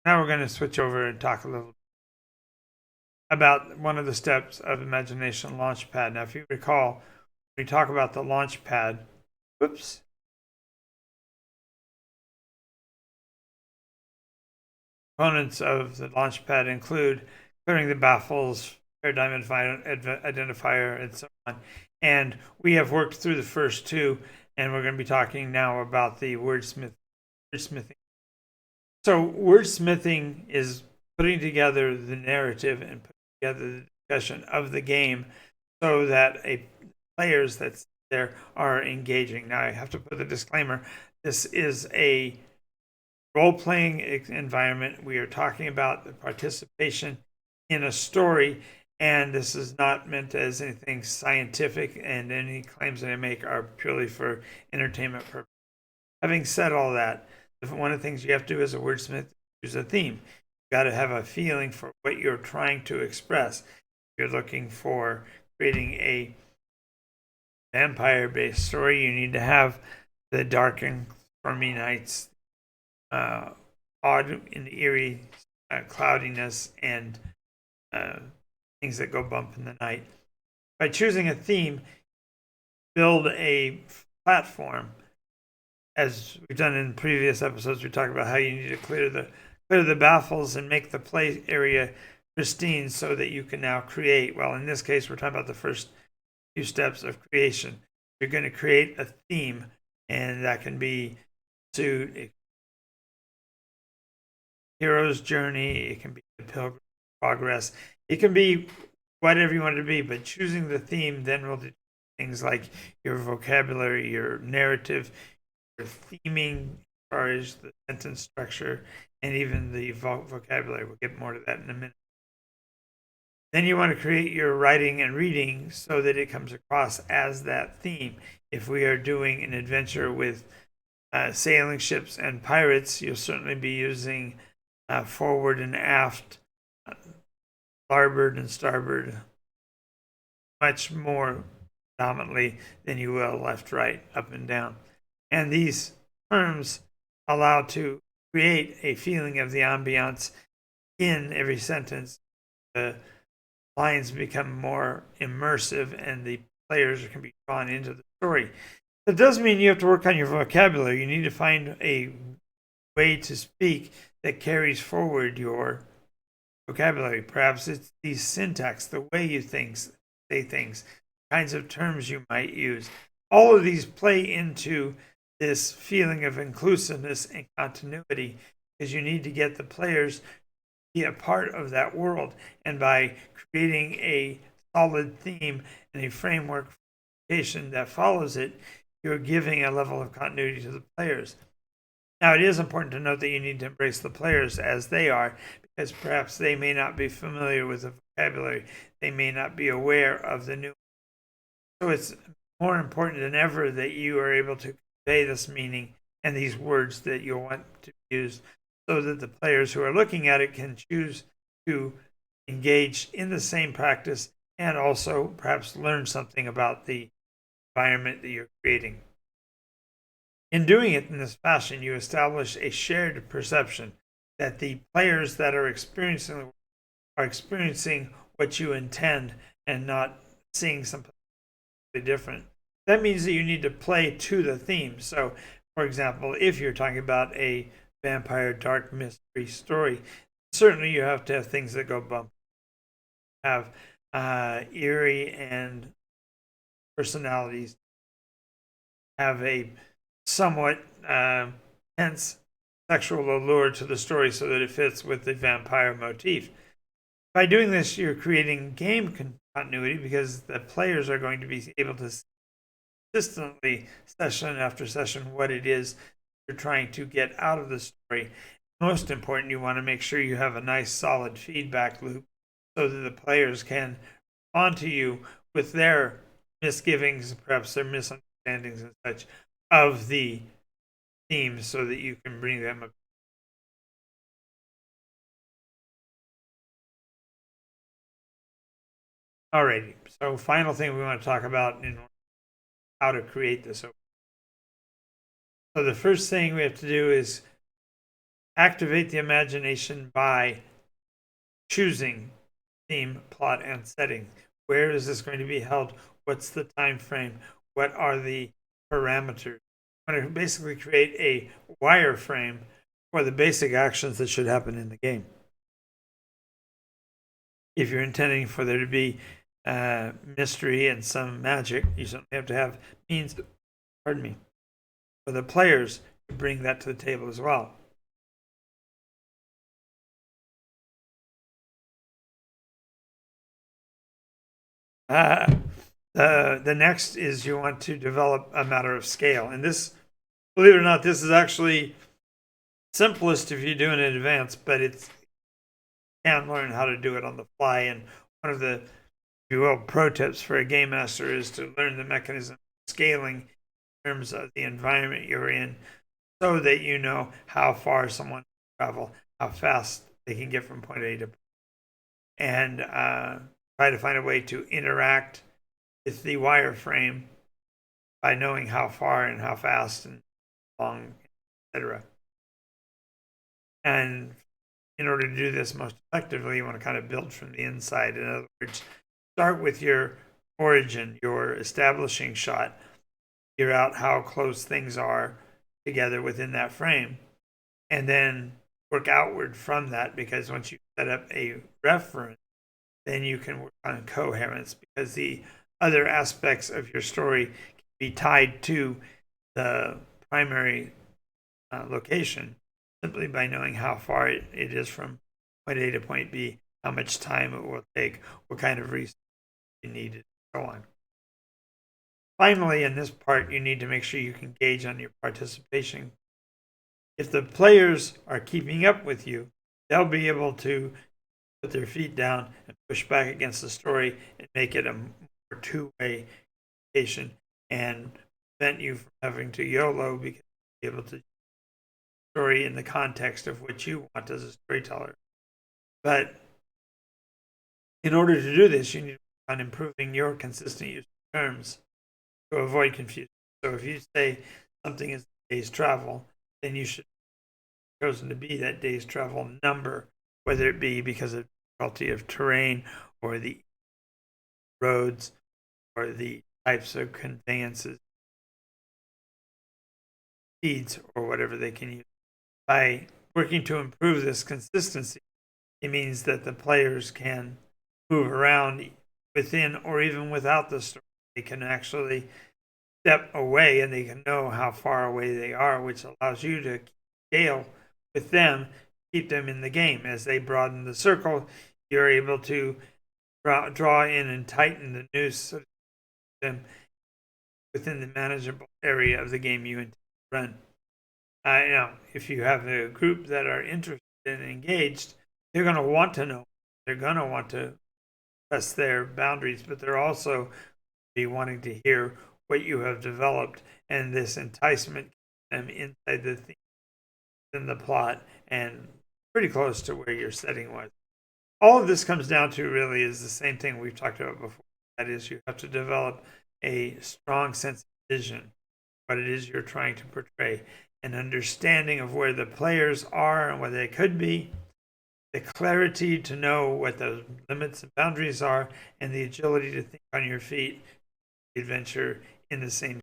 Now we're going to switch over and talk a little about one of the steps of Imagination Launchpad. Now, if you recall, we talk about the Launchpad. Whoops. Components of the Launchpad include clearing the baffles, paradigm identifier, and so on. And we have worked through the first two, and we're going to be talking now about the wordsmithing. So wordsmithing is putting together the narrative and putting together the discussion of the game so that players that's there are engaging. Now I have to put the disclaimer: this is a role-playing environment. We are talking about the participation in a story, and this is not meant as anything scientific, and any claims that I make are purely for entertainment purposes. Having said all that, one of the things you have to do as a wordsmith is a theme. You've got to have a feeling for what you're trying to express. If you're looking for creating a vampire-based story, you need to have the dark and stormy nights, odd and eerie cloudiness, and things that go bump in the night. By choosing a theme, build a platform. As we've done in previous episodes, we talked about how you need to clear the baffles and make the play area pristine so that you can now create. Well, in this case, we're talking about the first few steps of creation. You're going to create a theme, and that can be to hero's journey. It can be the pilgrim's progress. It can be whatever you want it to be, but choosing the theme then will do things like your vocabulary, your narrative, your theming, as far as the sentence structure, and even the vocabulary. We'll get more to that in a minute. Then you want to create your writing and reading so that it comes across as that theme. If we are doing an adventure with sailing ships and pirates, you'll certainly be using forward and aft, larboard and starboard, much more predominantly than you will left, right, up and down. And these terms allow to create a feeling of the ambiance in every sentence. The lines become more immersive and the players can be drawn into the story. That does mean you have to work on your vocabulary. You need to find a way to speak that carries forward your vocabulary. Perhaps it's the syntax, the way you say things, kinds of terms you might use. All of these play into this feeling of inclusiveness and continuity, because you need to get the players to be a part of that world. And by creating a solid theme and a framework for communication that follows it, you're giving a level of continuity to the players. Now, it is important to note that you need to embrace the players as they are, because perhaps they may not be familiar with the vocabulary. They may not be aware of the new. So it's more important than ever that you are able to convey this meaning and these words that you'll want to use, so that the players who are looking at it can choose to engage in the same practice and also perhaps learn something about the environment that you're creating. In doing it in this fashion, you establish a shared perception that the players that are experiencing what you intend and not seeing something different. That means that you need to play to the theme. So, for example, if you're talking about a vampire dark mystery story, certainly you have to have things that go bump. Have eerie and personalities. Have a somewhat tense sexual allure to the story so that it fits with the vampire motif. By doing this, you're creating game continuity, because the players are going to be able to consistently, session after session, what it is you're trying to get out of the story. Most important, you want to make sure you have a nice solid feedback loop so that the players can respond to you with their misgivings, perhaps their misunderstandings and such, of the theme, so that you can bring them up. Alrighty, so final thing we want to talk about in how to create this. So the first thing we have to do is activate the imagination by choosing theme, plot, and setting. Where is this going to be held? What's the time frame? What are the parameters? I'm going to basically create a wireframe for the basic actions that should happen in the game. If you're intending for there to be mystery and some magic, you certainly have to have means, pardon me, for the players to bring that to the table as well. The next is you want to develop a matter of scale. And this, believe it or not, this is actually simplest if you do it in advance, but it's can learn how to do it on the fly. And one of the, if you will, pro tips for a game master is to learn the mechanism of scaling in terms of the environment you're in, so that you know how far someone can travel, how fast they can get from point A to point B, and try to find a way to interact with the wireframe by knowing how far and how fast and long, etc. And in order to do this most effectively, you want to kind of build from the inside. In other words, start with your origin, your establishing shot, figure out how close things are together within that frame, and then work outward from that, because once you set up a reference, then you can work on coherence, because the other aspects of your story can be tied to the primary location simply by knowing how far it is from point A to point B, how much time it will take, what kind of research you need, and so on. Finally, in this part, you need to make sure you can gauge on your participation. If the players are keeping up with you, they'll be able to put their feet down and push back against the story and make it a more two-way communication and prevent you from having to YOLO, because you'll be able to story in the context of what you want as a storyteller. But in order to do this, you need to work on improving your consistent use of terms to avoid confusion. So if you say something is a day's travel, then you should have chosen to be that day's travel number, whether it be because of difficulty of terrain or the roads or the types of conveyances, speeds, or whatever they can use. By working to improve this consistency, it means that the players can move around within or even without the story. They can actually step away and they can know how far away they are, which allows you to scale with them, keep them in the game. As they broaden the circle, you're able to draw in and tighten the noose so to them within the manageable area of the game you intend to run. Now, if you have a group that are interested and engaged, they're going to want to know. They're going to want to test their boundaries, but they're also be wanting to hear what you have developed, and this enticement keeps them inside the theme, in the plot, and pretty close to where your setting was. All of this comes down to really is the same thing we've talked about before. That is, you have to develop a strong sense of vision, what it is you're trying to portray, an understanding of where the players are and where they could be, the clarity to know what the limits and boundaries are, and the agility to think on your feet, adventure in the same